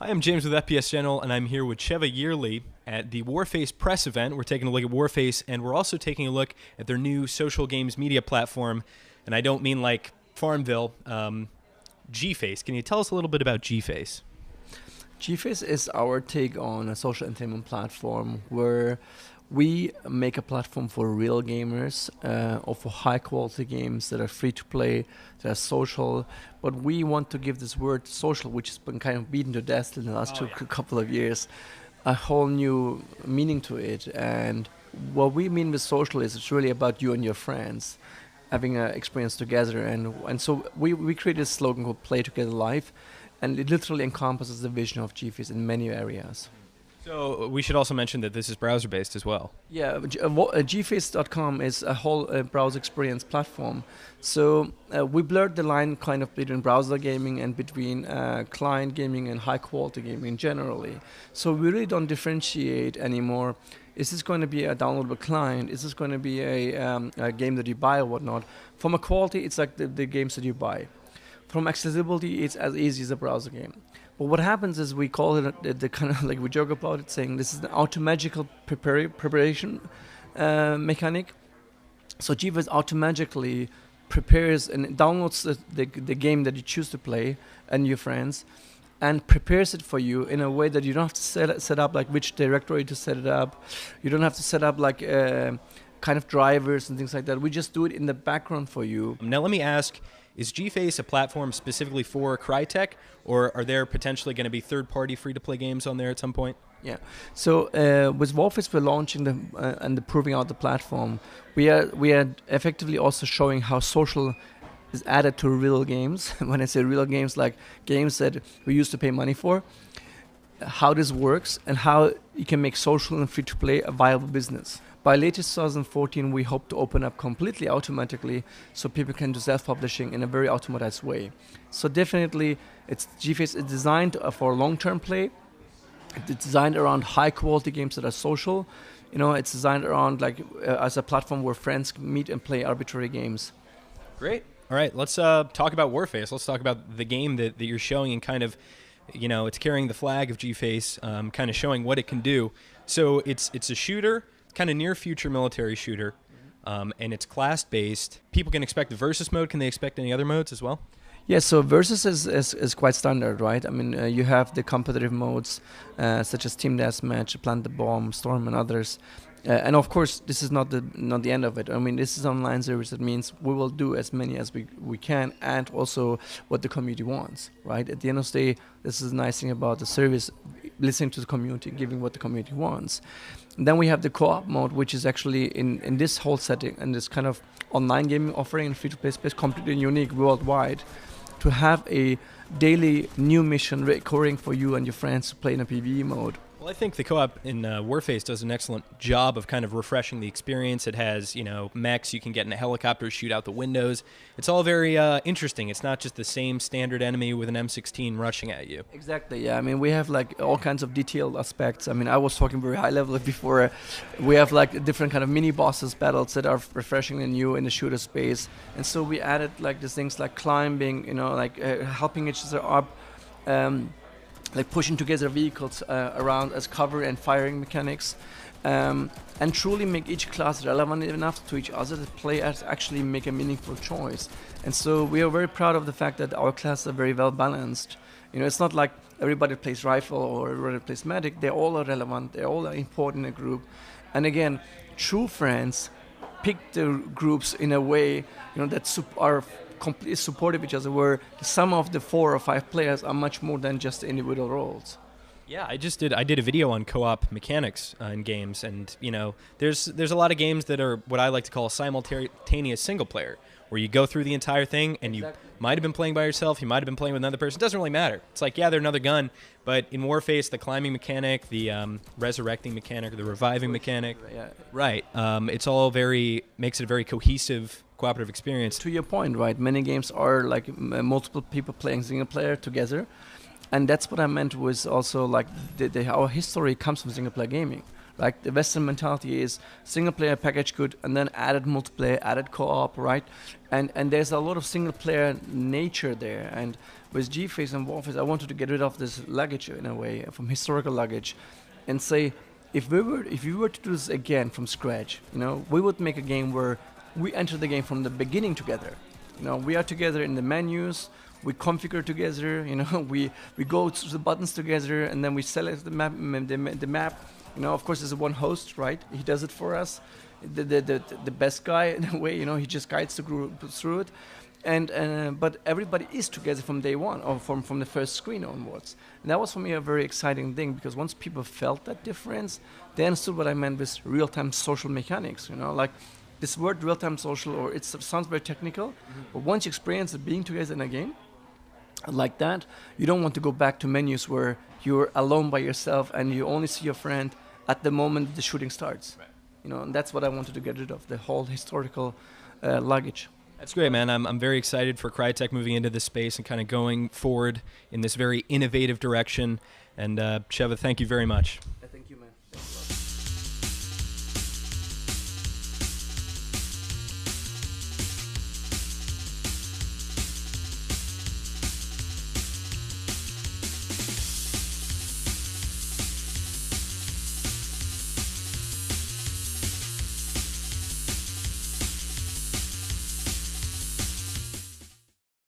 Hi, I'm James with FPS Channel, and I'm here with Cevat Yerli at the Warface press event. We're taking a look at Warface, and we're also taking a look at their new social games media platform. And I don't mean like Farmville, Gface. Can you tell us a little bit about Gface? Gface is our take on a social entertainment platform where we make a platform for real gamers or for high quality games that are free to play, that are social. But we want to give this word social, which has been kind of beaten to death in the last couple of years, a whole new meaning to it. And what we mean with social is it's really about you and your friends having an experience together. And so we created a slogan called Play Together Live, and it literally encompasses the vision of Gface in many areas. So we should also mention that this is browser-based as well. Yeah, gface.com is a whole browser experience platform. So we blurred the line kind of between browser gaming and between client gaming and high-quality gaming generally. So we really don't differentiate anymore. Is this going to be a downloadable client? Is this going to be a game that you buy or whatnot? From a quality, it's like the games that you buy. From accessibility, it's as easy as a browser game. But what happens is we call it the kind of like we joke about it, saying this is an automagical preparation mechanic. So Gface automatically prepares and downloads the game that you choose to play and your friends, and prepares it for you in a way that you don't have to set up like which directory to set it up. You don't have to set up like kind of drivers and things like that. We just do it in the background for you. Now let me ask, is Gface a platform specifically for Crytek, or are there potentially going to be third-party free-to-play games on there at some point? Yeah. So with Warface, we're launching and proving out the platform. We are effectively also showing how social is added to real games. When I say real games, like games that we used to pay money for, how this works and how you can make social and free-to-play a viable business. By late 2014, we hope to open up completely automatically so people can do self-publishing in a very automatized way. So definitely, Gface is designed for long-term play. It's designed around high-quality games that are social. You know, it's designed around like as a platform where friends meet and play arbitrary games. Great. All right, let's talk about Warface. Let's talk about the game that you're showing and kind of, you know, it's carrying the flag of Gface, kind of showing what it can do. So it's a shooter, kind of near future military shooter, and it's class-based. People can expect the versus mode. Can they expect any other modes as well? Yeah, so versus is quite standard, right? I mean, you have the competitive modes such as Team Deathmatch, Plant the Bomb, Storm, and others. And of course, this is not the end of it. I mean, this is an online service. That means we will do as many as we can, and also what the community wants, right? At the end of the day, this is the nice thing about the service, listening to the community, giving what the community wants. And then we have the co-op mode, which is actually in this whole setting and this kind of online gaming offering in free-to-play space, completely unique worldwide, to have a daily new mission recurring for you and your friends to play in a PvE mode. Well, I think the co-op in Warface does an excellent job of kind of refreshing the experience. It has, you know, mechs, you can get in a helicopter, shoot out the windows. It's all very interesting. It's not just the same standard enemy with an M16 rushing at you. Exactly, yeah. I mean, we have like all kinds of detailed aspects. I mean, I was talking very high level before. We have like different kind of mini bosses battles that are refreshing and new in the shooter space. And so we added like these things like climbing, you know, like helping each other up. Like pushing together vehicles around as cover and firing mechanics, and truly make each class relevant enough to each other that players actually make a meaningful choice. And so we are very proud of the fact that our classes are very well balanced. You know, it's not like everybody plays rifle or everybody plays medic. They all are relevant. They all are important in a group. And again, true friends pick the groups in a way, you know, that are completely supportive each other, where the sum of the 4 or 5 players are much more than just the individual roles. Yeah, I did a video on co-op mechanics in games, and you know, there's a lot of games that are what I like to call simultaneous single player, where you go through the entire thing and you might have been playing by yourself, you might have been playing with another person. It doesn't really matter. It's like, yeah, they're another gun, but in Warface, the climbing mechanic, the resurrecting mechanic, the reviving mechanic, right? It's all makes it a very cohesive cooperative experience. To your point, right? Many games are like multiple people playing single player together, and that's what I meant was also like our history comes from single player gaming, Like the Western mentality is single player package good, and then added multiplayer, added co-op, right? And there's a lot of single player nature there. And with Gface and Warface, I wanted to get rid of this luggage in a way, from historical luggage, and say, if we were to do this again from scratch, we would make a game where we enter the game from the beginning together. We are together in the menus, we configure together, we go through the buttons together, and then we select the map. Of course, there's one host, right? He does it for us, the best guy in a way. He just guides the group through it, but everybody is together from day one, or from the first screen onwards. And that was for me a very exciting thing, because once people felt that difference, they understood what I meant with real-time social mechanics. Like this word real-time social, or it sounds very technical, but once you experience it being together in a game like that, you don't want to go back to menus where you're alone by yourself and you only see your friend at the moment the shooting starts. Right. And that's what I wanted to get rid of, the whole historical luggage. That's great, man. I'm very excited for Crytek moving into this space and kind of going forward in this very innovative direction. And Cevat, thank you very much.